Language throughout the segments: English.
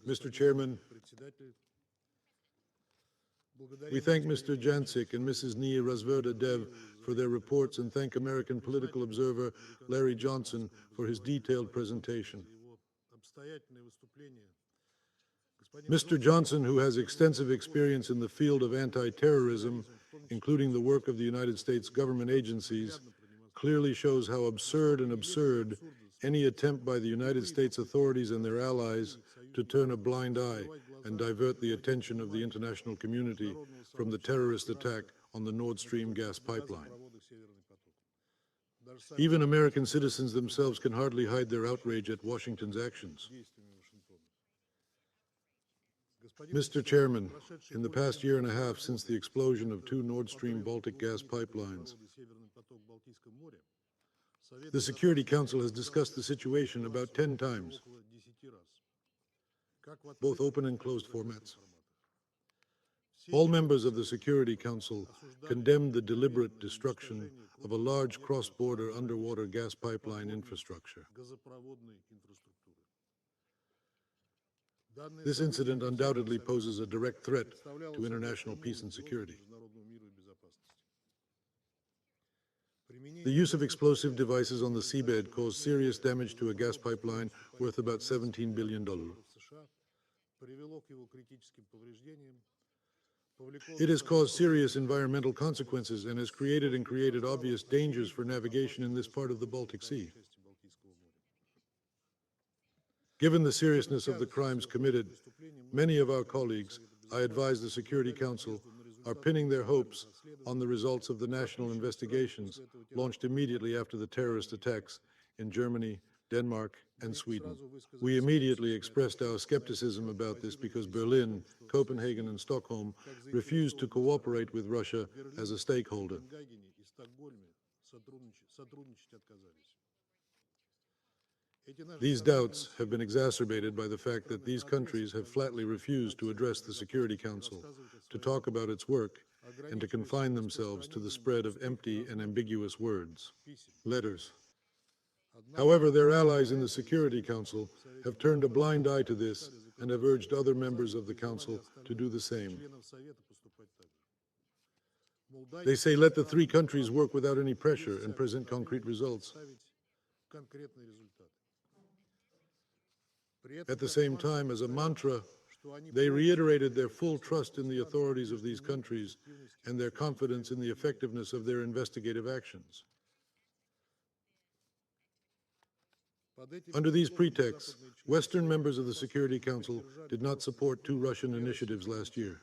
Mr. Chairman, we thank Mr. Jancic and Mrs. Nia Razverda-Dev for their reports and thank American political observer Larry Johnson for his detailed presentation. Mr. Johnson, who has extensive experience in the field of anti-terrorism, including the work of the United States government agencies, clearly shows how absurd any attempt by the United States authorities and their allies to turn a blind eye and divert the attention of the international community from the terrorist attack on the Nord Stream gas pipeline. Even American citizens themselves can hardly hide their outrage at Washington's actions. Mr. Chairman, in the past year and a half since the explosion of 2 Nord Stream Baltic gas pipelines, the Security Council has discussed the situation about 10 times, both open and closed formats. All members of the Security Council condemned the deliberate destruction of a large cross-border underwater gas pipeline infrastructure. This incident undoubtedly poses a direct threat to international peace and security. The use of explosive devices on the seabed caused serious damage to a gas pipeline worth about $17 billion. It has caused serious environmental consequences and has created obvious dangers for navigation in this part of the Baltic Sea. Given the seriousness of the crimes committed, many of our colleagues, I advise the Security Council, are pinning their hopes on the results of the national investigations launched immediately after the terrorist attacks in Germany, Denmark, and Sweden. We immediately expressed our skepticism about this because Berlin, Copenhagen, and Stockholm refused to cooperate with Russia as a stakeholder. These doubts have been exacerbated by the fact that these countries have flatly refused to address the Security Council, to talk about its work, and to confine themselves to the spread of empty and ambiguous words, letters. However, their allies in the Security Council have turned a blind eye to this and have urged other members of the Council to do the same. They say, let the 3 countries work without any pressure and present concrete results. At the same time, as a mantra, they reiterated their full trust in the authorities of these countries and their confidence in the effectiveness of their investigative actions. Under these pretexts, Western members of the Security Council did not support 2 Russian initiatives last year.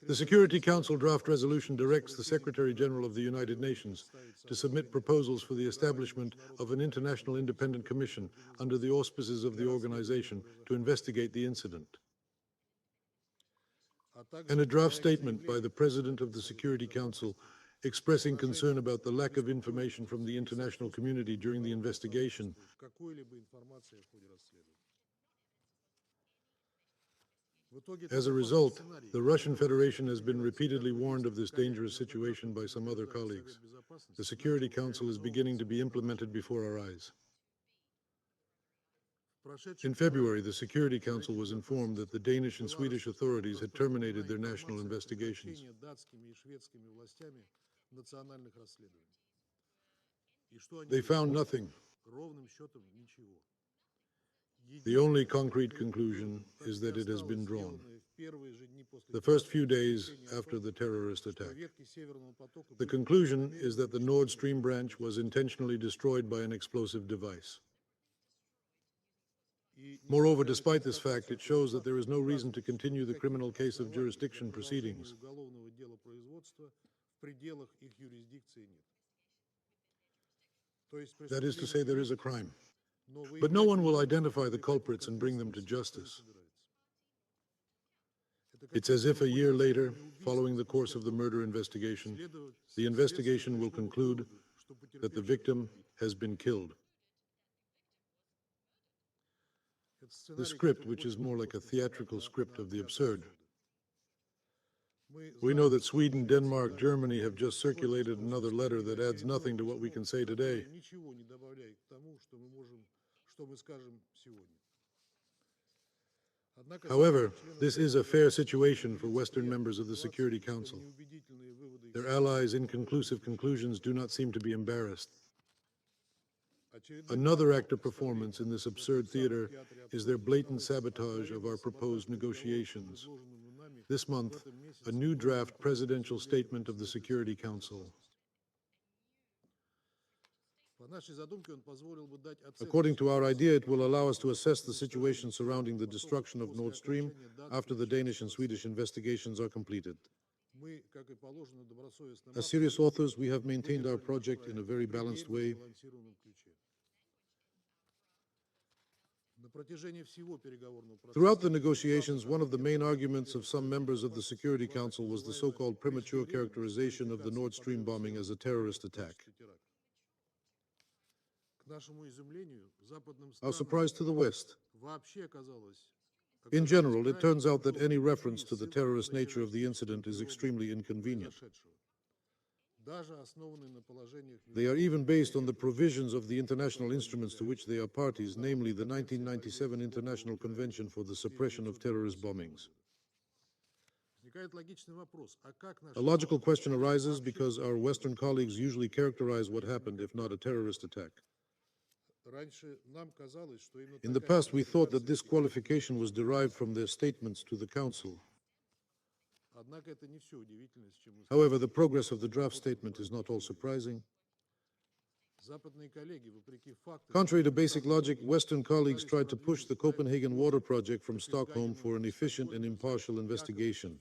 The Security Council draft resolution directs the Secretary General of the United Nations to submit proposals for the establishment of an international independent commission under the auspices of the organization to investigate the incident. And a draft statement by the President of the Security Council expressing concern about the lack of information from the international community during the investigation. As a result, the Russian Federation has been repeatedly warned of this dangerous situation by some other colleagues. The Security Council is beginning to be implemented before our eyes. In February, the Security Council was informed that the Danish and Swedish authorities had terminated their national investigations. They found nothing. The only concrete conclusion is that it has been drawn. The first few days after the terrorist attack. The conclusion is that the Nord Stream branch was intentionally destroyed by an explosive device. Moreover, despite this fact, it shows that there is no reason to continue the criminal case of jurisdiction proceedings. That is to say, there is a crime. But no one will identify the culprits and bring them to justice. It's as if a year later, following the course of the murder investigation, the investigation will conclude that the victim has been killed. The script, which is more like a theatrical script of the absurd. We know that Sweden, Denmark, Germany have just circulated another letter that adds nothing to what we can say today. However, this is a fair situation for Western members of the Security Council. Their allies' inconclusive conclusions do not seem to be embarrassed. Another act of performance in this absurd theater is their blatant sabotage of our proposed negotiations. This month, a new draft presidential statement of the Security Council. According to our idea, it will allow us to assess the situation surrounding the destruction of Nord Stream after the Danish and Swedish investigations are completed. As serious authors, we have maintained our project in a very balanced way. Throughout the negotiations, one of the main arguments of some members of the Security Council was the so-called premature characterization of the Nord Stream bombing as a terrorist attack. Our surprise to the West. In general, it turns out that any reference to the terrorist nature of the incident is extremely inconvenient. They are even based on the provisions of the international instruments to which they are parties, namely the 1997 International Convention for the Suppression of Terrorist Bombings. A logical question arises because our Western colleagues usually characterize what happened, if not a terrorist attack. In the past, we thought that this qualification was derived from their statements to the Council. However, the progress of the draft statement is not all surprising. Contrary to basic logic, Western colleagues tried to push the Copenhagen Water Project from Stockholm for an efficient and impartial investigation.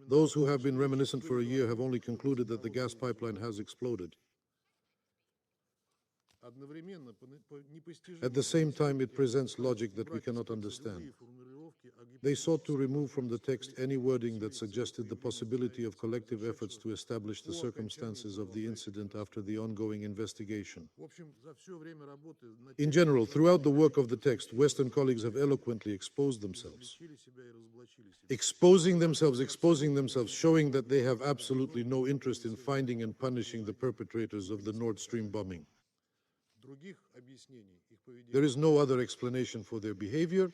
Those who have been reminiscent for a year have only concluded that the gas pipeline has exploded. At the same time, it presents logic that we cannot understand. They sought to remove from the text any wording that suggested the possibility of collective efforts to establish the circumstances of the incident after the ongoing investigation. In general, throughout the work of the text, Western colleagues have eloquently exposed themselves. Exposing themselves, showing that they have absolutely no interest in finding and punishing the perpetrators of the Nord Stream bombing. There is no other explanation for their behavior.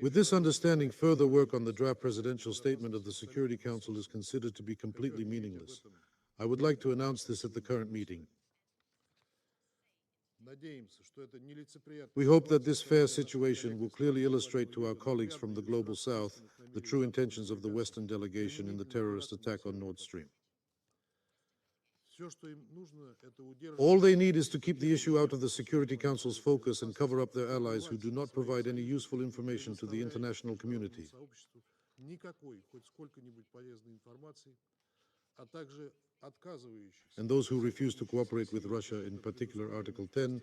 With this understanding, further work on the draft presidential statement of the Security Council is considered to be completely meaningless. I would like to announce this at the current meeting. We hope that this fair situation will clearly illustrate to our colleagues from the Global South the true intentions of the Western delegation in the terrorist attack on Nord Stream. All they need is to keep the issue out of the Security Council's focus and cover up their allies who do not provide any useful information to the international community. And those who refuse to cooperate with Russia, in particular Article 10,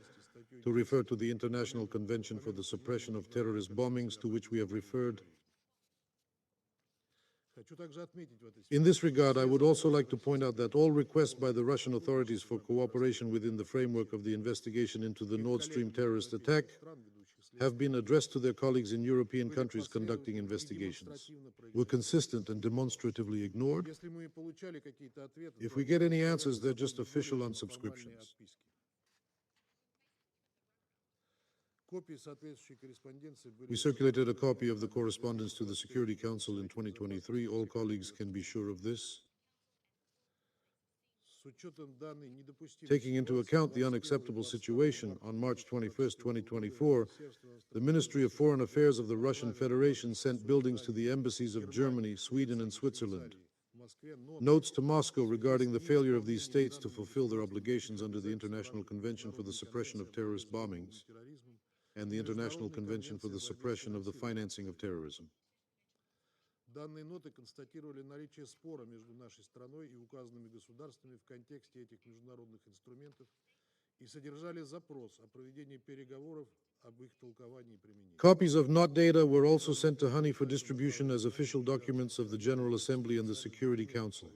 to refer to the International Convention for the Suppression of Terrorist Bombings, to which we have referred. In this regard, I would also like to point out that all requests by the Russian authorities for cooperation within the framework of the investigation into the Nord Stream terrorist attack have been addressed to their colleagues in European countries conducting investigations, were consistent and demonstratively ignored. If we get any answers, they're just official unsubscriptions. We circulated a copy of the correspondence to the Security Council in 2023. All colleagues can be sure of this. Taking into account the unacceptable situation, on March 21, 2024, the Ministry of Foreign Affairs of the Russian Federation sent buildings to the embassies of Germany, Sweden, and Switzerland. Notes to Moscow regarding the failure of these states to fulfill their obligations under the International Convention for the Suppression of Terrorist Bombings and the International Convention for the Suppression of the Financing of Terrorism. Данные ноты констатировали наличие спора между нашей страной и указанными государствами в контексте этих международных инструментов и содержали запрос о проведении переговоров об их толковании и применении. Copies of NOT data were also sent to Honey for distribution as official documents of the General Assembly and the Security Council.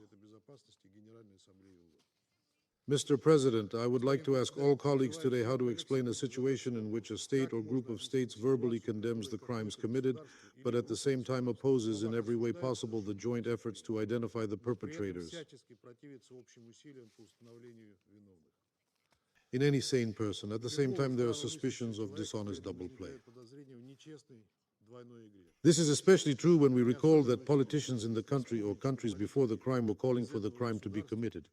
Mr. President, I would like to ask all colleagues today how to explain a situation in which a state or group of states verbally condemns the crimes committed, but at the same time opposes in every way possible the joint efforts to identify the perpetrators. in any sane person. At the same time, there are suspicions of dishonest double play. This is especially true when we recall that politicians in the country or countries before the crime were calling for the crime to be committed.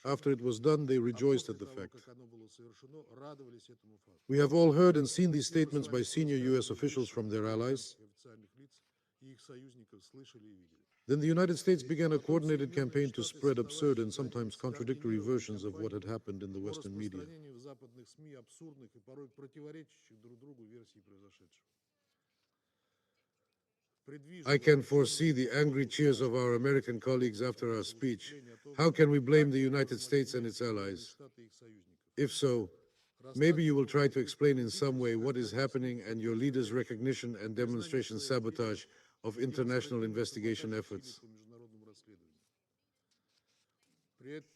After it was done, they rejoiced at the fact. We have all heard and seen these statements by senior U.S. officials from their allies. Then the United States began a coordinated campaign to spread absurd and sometimes contradictory versions of what had happened in the Western media. I can foresee the angry cheers of our American colleagues after our speech. How can we blame the United States and its allies? If so, maybe you will try to explain in some way what is happening and your leaders' recognition and demonstration sabotage of international investigation efforts.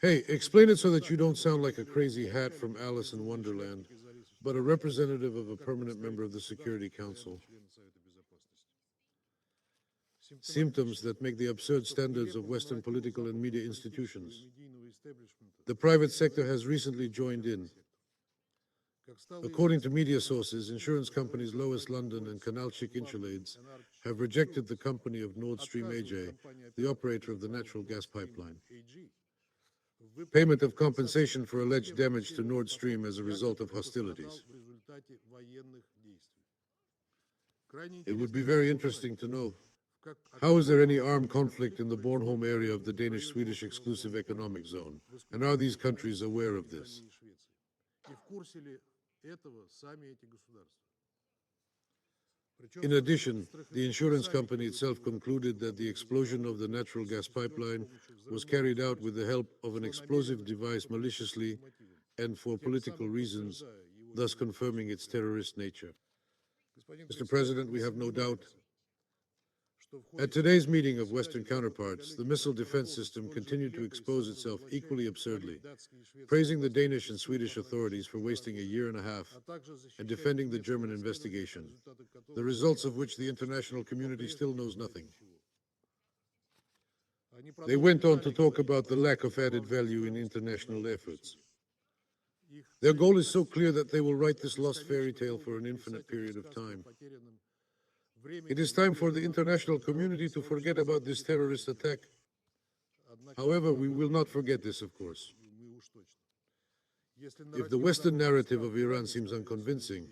Hey, explain it so that you don't sound like a crazy hat from Alice in Wonderland, but a representative of a permanent member of the Security Council. Symptoms that make the absurd standards of Western political and media institutions. The private sector has recently joined in. According to media sources, insurance companies Lois London and Kanalchik Insulades have rejected the company of Nord Stream AJ, the operator of the natural gas pipeline. Payment of compensation for alleged damage to Nord Stream as a result of hostilities. It would be very interesting to know, how is there any armed conflict in the Bornholm area of the Danish-Swedish exclusive economic zone? And are these countries aware of this? In addition, the insurance company itself concluded that the explosion of the natural gas pipeline was carried out with the help of an explosive device maliciously and for political reasons, thus confirming its terrorist nature. Mr. President, we have no doubt. At today's meeting of Western counterparts, the missile defense system continued to expose itself equally absurdly, praising the Danish and Swedish authorities for wasting a year and a half and defending the German investigation, the results of which the international community still knows nothing. They went on to talk about the lack of added value in international efforts. Their goal is so clear that they will write this lost fairy tale for an infinite period of time. It is time for the international community to forget about this terrorist attack. However, we will not forget this, of course. If the Western narrative of Iran seems unconvincing,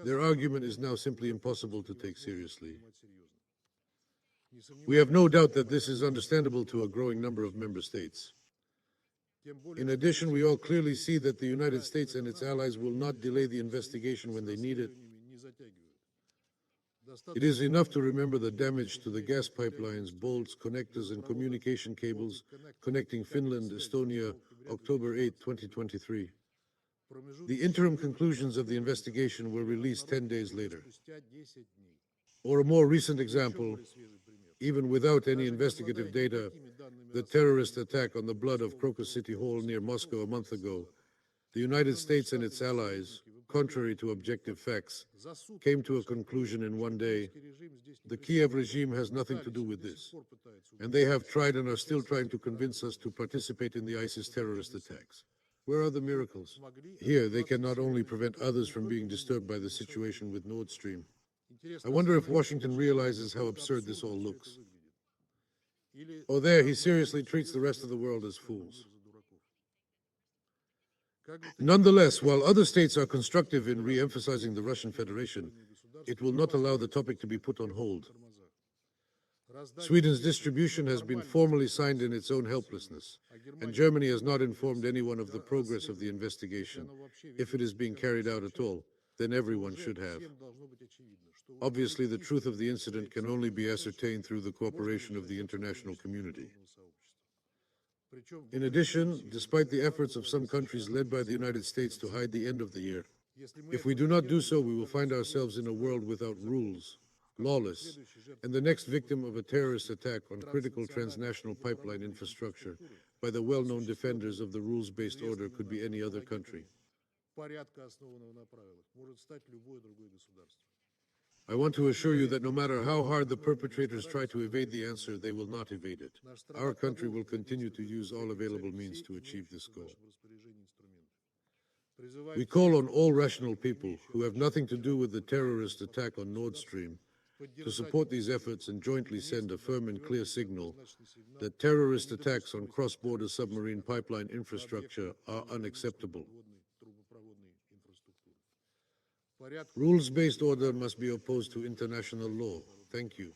their argument is now simply impossible to take seriously. We have no doubt that this is understandable to a growing number of member states. In addition, we all clearly see that the United States and its allies will not delay the investigation when they need it. It is enough to remember the damage to the gas pipelines, bolts, connectors, and communication cables connecting Finland, Estonia, October 8, 2023. The interim conclusions of the investigation were released 10 days later. Or a more recent example, even without any investigative data, the terrorist attack on the blood of Crocus City Hall near Moscow a month ago, the United States and its allies, contrary to objective facts, came to a conclusion in one day. The Kiev regime has nothing to do with this, and they have tried and are still trying to convince us to participate in the ISIS terrorist attacks. Where are the miracles? Here, they can not only prevent others from being disturbed by the situation with Nord Stream. I wonder if Washington realizes how absurd this all looks. Or there, he seriously treats the rest of the world as fools. Nonetheless, while other states are constructive in re-emphasizing the Russian Federation, it will not allow the topic to be put on hold. Sweden's distribution has been formally signed in its own helplessness, and Germany has not informed anyone of the progress of the investigation. If it is being carried out at all, then everyone should have. Obviously, the truth of the incident can only be ascertained through the cooperation of the international community. In addition, despite the efforts of some countries led by the United States to hide the end of the year, if we do not do so, we will find ourselves in a world without rules, lawless, and the next victim of a terrorist attack on critical transnational pipeline infrastructure by the well-known defenders of the rules-based order could be any other country. I want to assure you that no matter how hard the perpetrators try to evade the answer, they will not evade it. Our country will continue to use all available means to achieve this goal. We call on all rational people who have nothing to do with the terrorist attack on Nord Stream to support these efforts and jointly send a firm and clear signal that terrorist attacks on cross-border submarine pipeline infrastructure are unacceptable. Rules-based order must be opposed to international law. Thank you.